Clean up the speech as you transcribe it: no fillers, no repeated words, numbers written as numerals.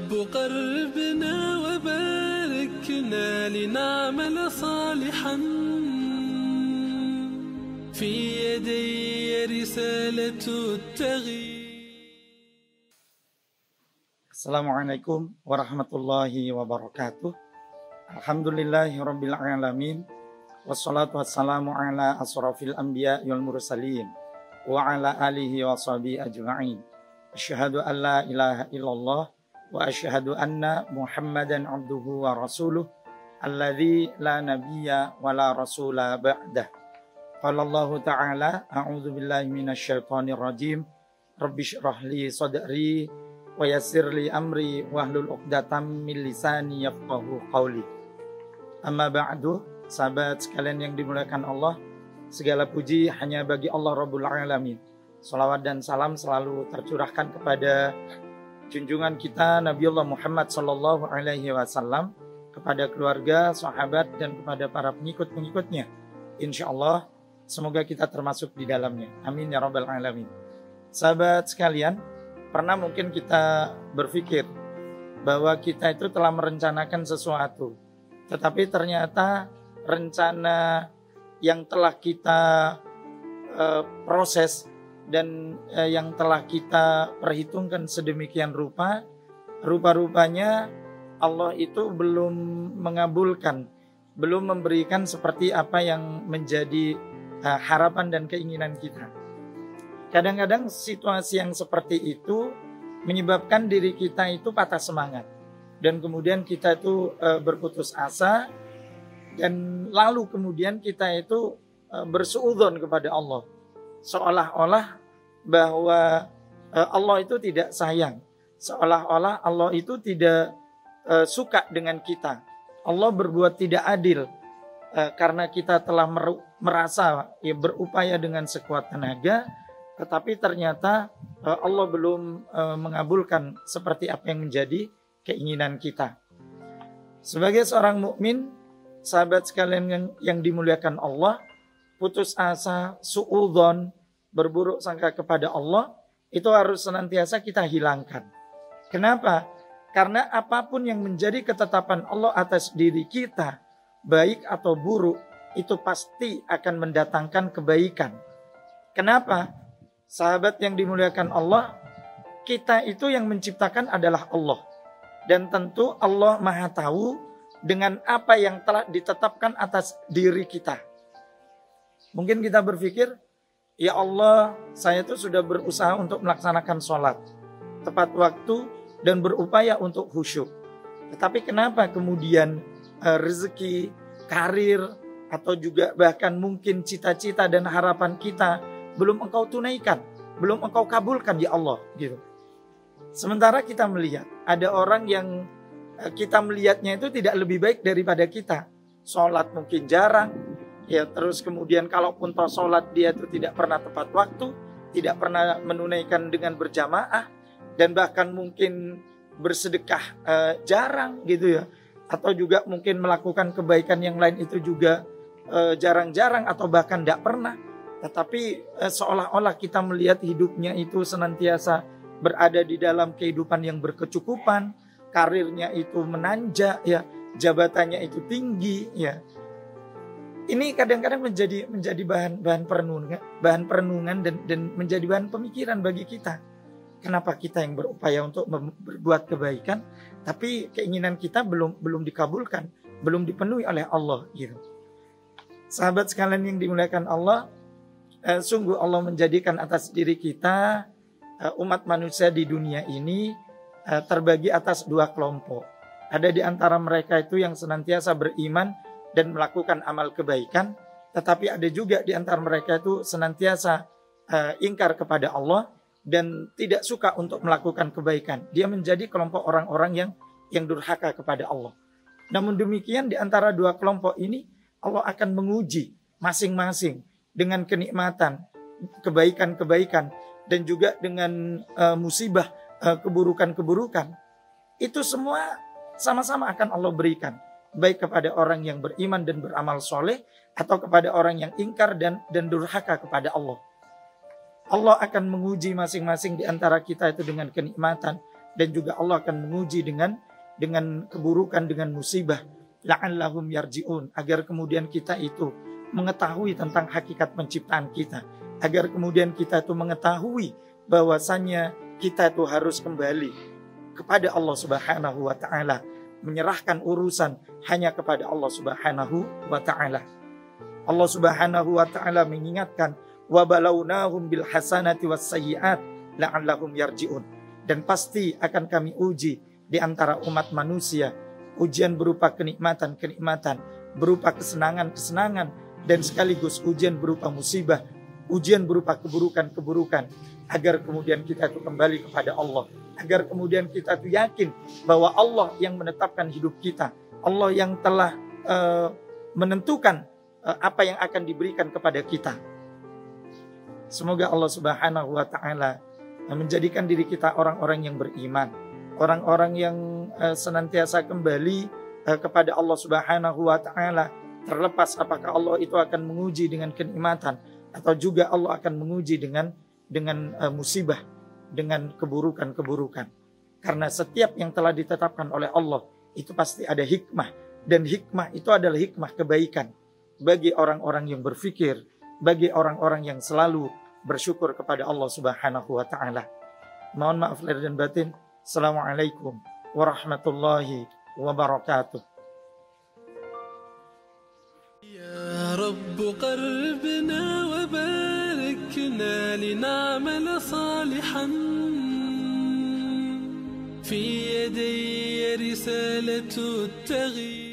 رب قربنا وباركنا لنعمل صالحا في يدي رسالة التغيير. Assalamualaikum warahmatullahi wabarakatuh. Alhamdulillahi rabbil alamin. Wassalatu wassalamu ala asrafil anbiya wal mursalin wa ala alihi wa sahbihi ajma'in. Asyhadu an la ilaha illallah wa asyhadu anna Muhammadan abduhu wa rasuluh alladzi la nabiyya wa la rasula ba'dah. Qala Allah ta'ala, a'udzu billahi minasyaitonir rajim. Rabbi shrah li sadri wa yassir li amri wahlul 'uqdatam min lisani yafqahu qawli. Amma ba'du, sahabat sekalian yang dimuliakan Allah, segala puji hanya bagi Allah Rabbul Alamin. Salawat dan salam selalu tercurahkan kepada junjungan kita Nabiullah Muhammad sallallahu alaihi wasallam, kepada keluarga, sahabat dan kepada para pengikut-pengikutnya. Insyaallah semoga kita termasuk di dalamnya. Amin ya rabbal alamin. Sahabat sekalian, pernah mungkin kita berpikir bahwa kita itu telah merencanakan sesuatu, tetapi ternyata rencana yang telah kita proses dan yang telah kita perhitungkan sedemikian rupa-rupanya Allah itu belum mengabulkan, belum memberikan seperti apa yang menjadi harapan dan keinginan kita. Kadang-kadang situasi yang seperti itu menyebabkan diri kita itu patah semangat. Dan kemudian kita itu berputus asa. Dan lalu kemudian kita itu bersuudzon kepada Allah. Seolah-olah bahwa Allah itu tidak sayang. Seolah-olah Allah itu tidak suka dengan kita. Allah berbuat tidak adil. Karena kita telah merasa berupaya dengan sekuat tenaga, tetapi ternyata Allah belum mengabulkan seperti apa yang menjadi keinginan kita. Sebagai seorang mukmin, sahabat sekalian yang dimuliakan Allah, putus asa, suudzon, berburuk sangka kepada Allah, itu harus senantiasa kita hilangkan. Kenapa? Karena apapun yang menjadi ketetapan Allah atas diri kita, baik atau buruk, itu pasti akan mendatangkan kebaikan. Kenapa? Sahabat yang dimuliakan Allah, kita itu yang menciptakan adalah Allah. Dan tentu Allah Maha Tahu dengan apa yang telah ditetapkan atas diri kita. Mungkin kita berpikir, ya Allah, saya itu sudah berusaha untuk melaksanakan sholat tepat waktu dan berupaya untuk khusyuk. Tetapi kenapa kemudian rezeki, karir, atau juga bahkan mungkin cita-cita dan harapan kita belum engkau tunaikan, belum engkau kabulkan ya Allah, gitu. Sementara kita melihat ada orang yang kita melihatnya itu tidak lebih baik daripada kita. Sholat mungkin jarang, ya, terus kemudian kalaupun toh sholat dia itu tidak pernah tepat waktu, tidak pernah menunaikan dengan berjamaah, dan bahkan mungkin bersedekah jarang gitu ya, atau juga mungkin melakukan kebaikan yang lain itu juga jarang-jarang atau bahkan tidak pernah. Tetapi seolah-olah kita melihat hidupnya itu senantiasa berada di dalam kehidupan yang berkecukupan, karirnya itu menanjak, ya, jabatannya itu tinggi, ya. Ini kadang-kadang menjadi bahan perenungan dan menjadi bahan pemikiran bagi kita. Kenapa kita yang berupaya untuk berbuat kebaikan, tapi keinginan kita belum dikabulkan, belum dipenuhi oleh Allah, gitu. Sahabat sekalian yang dimuliakan Allah, sungguh Allah menjadikan atas diri kita, umat manusia di dunia ini terbagi atas dua kelompok. Ada di antara mereka itu yang senantiasa beriman dan melakukan amal kebaikan, tetapi ada juga di antara mereka itu senantiasa ingkar kepada Allah dan tidak suka untuk melakukan kebaikan. Dia menjadi kelompok orang-orang yang durhaka kepada Allah. Namun demikian di antara dua kelompok ini Allah akan menguji masing-masing dengan kenikmatan, kebaikan-kebaikan, dan juga dengan musibah, keburukan-keburukan. Itu semua sama-sama akan Allah berikan, baik kepada orang yang beriman dan beramal soleh, atau kepada orang yang ingkar dan durhaka kepada Allah. Allah akan menguji masing-masing di antara kita itu dengan kenikmatan, dan juga Allah akan menguji dengan keburukan, dengan musibah, la'allahum yarji'un, agar kemudian kita itu mengetahui tentang hakikat penciptaan kita, agar kemudian kita itu mengetahui bahwasannya kita itu harus kembali kepada Allah Subhanahu wa taala, menyerahkan urusan hanya kepada Allah Subhanahu wa taala. Allah Subhanahu wa taala mengingatkan, wa balawnahum bil hasanati was sayyi'at la'allahum yarji'un, dan pasti akan kami uji di antara umat manusia, ujian berupa kenikmatan-kenikmatan, berupa kesenangan-kesenangan, dan sekaligus ujian berupa musibah, ujian berupa keburukan-keburukan, agar kemudian kita itu kembali kepada Allah, agar kemudian kita itu yakin bahwa Allah yang menetapkan hidup kita, Allah yang telah menentukan apa yang akan diberikan kepada kita. Semoga Allah Subhanahu wa taala menjadikan diri kita orang-orang yang beriman, orang-orang yang senantiasa kembali kepada Allah Subhanahu wa taala, terlepas apakah Allah itu akan menguji dengan kenikmatan atau juga Allah akan menguji dengan musibah, dengan keburukan-keburukan. Karena setiap yang telah ditetapkan oleh Allah itu pasti ada hikmah, dan hikmah itu adalah hikmah kebaikan bagi orang-orang yang berfikir, bagi orang-orang yang selalu bersyukur kepada Allah Subhanahu wa taala. Mohon maaf lahir dan batin. Assalamualaikum warahmatullahi wabarakatuh. Ya Rabb qalbina wa barikna lina'mal salihan fi yadi risalatu at-taghyir.